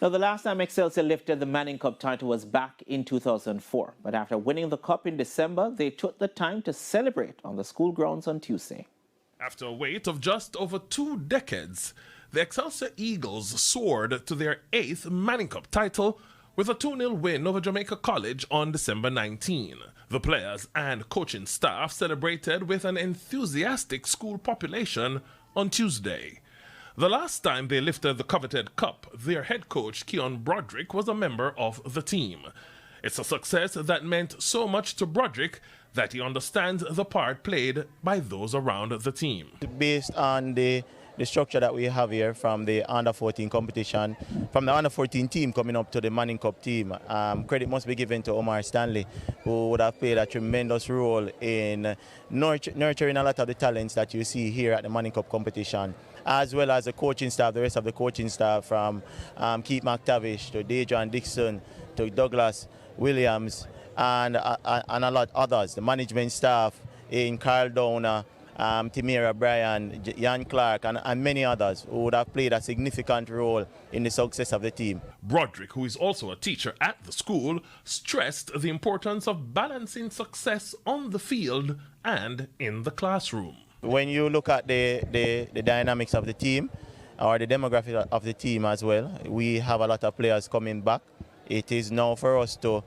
Now, the last time Excelsior lifted the Manning Cup title was back in 2004. But after winning the cup in December, they took the time to celebrate on the school grounds on Tuesday. After a wait of just over 2 decades, the Excelsior Eagles soared to their 8th Manning Cup title with a 2-0 win over Jamaica College on December 19. The players and coaching staff celebrated with an enthusiastic school population on Tuesday. The last time they lifted the coveted cup, their head coach, Keon Broderick, was a member of the team. It's a success that meant so much to Broderick that he understands the part played by those around the team. Based on the structure that we have here from the under-14 competition, from the under-14 team coming up to the Manning Cup team, credit must be given to Omar Stanley, who would have played a tremendous role in nurturing a lot of the talents that you see here at the Manning Cup competition, as well as the coaching staff, the rest of the coaching staff, from Keith McTavish to Dejan Dixon to Douglas Williams and a lot others, the management staff in Carl Downer, Timira Bryan, Jan Clark, and many others who would have played a significant role in the success of the team. Broderick, who is also a teacher at the school, stressed the importance of balancing success on the field and in the classroom. When you look at the dynamics of the team, or the demographic of the team as well, we have a lot of players coming back. It is now for us to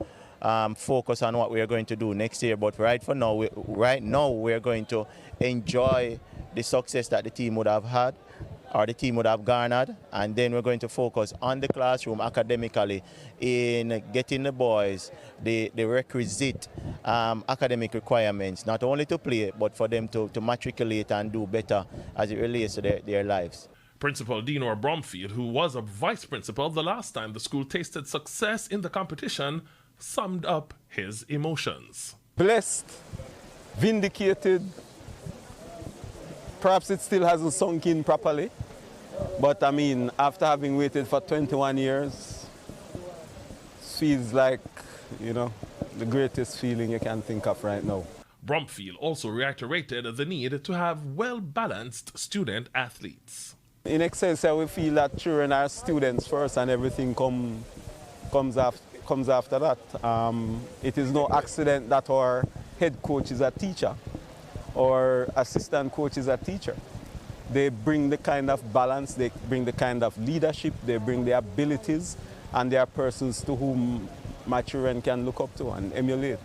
focus on what we are going to do next year. But right now, we're going to enjoy the success that the team would have had, or the team would have garnered, and then we're going to focus on the classroom academically in getting the boys the requisite academic requirements, not only to play, but for them to matriculate and do better as it relates to their lives. Principal Dinor Bromfield, who was a vice principal the last time the school tasted success in the competition, summed up his emotions. Blessed, vindicated. Perhaps it still hasn't sunk in properly, but I mean, after having waited for 21 years, feels like, you know, the greatest feeling you can think of right now. Bromfield also reiterated the need to have well-balanced student athletes. In Excelsior, we feel that children are students first and everything comes after that. It is no accident that our head coach is a teacher or assistant coach is a teacher. They bring the kind of balance, they bring the kind of leadership, they bring the abilities, and they are persons to whom my children can look up to and emulate.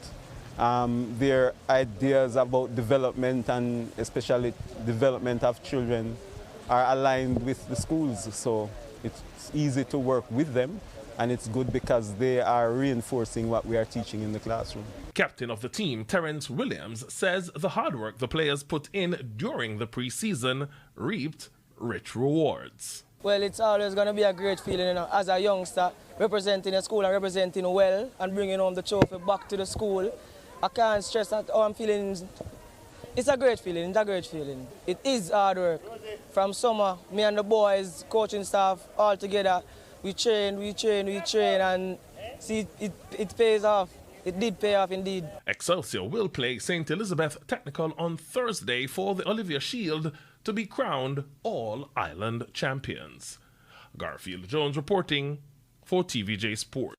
Their ideas about development, and especially development of children, are aligned with the schools, so it's easy to work with them, and it's good because they are reinforcing what we are teaching in the classroom. Captain of the team, Terrence Williams, says the hard work the players put in during the preseason reaped rich rewards. Well, it's always going to be a great feeling, you know, as a youngster, representing a school and representing well and bringing home the trophy back to the school. I can't stress that how I'm feeling. It's a great feeling, it's a great feeling. It is hard work. From summer, me and the boys, coaching staff, all together, we train, and see, it pays off. It did pay off indeed. Excelsior will play St. Elizabeth Technical on Thursday for the Olivia Shield to be crowned All-Ireland champions. Garfield Jones reporting for TVJ Sport.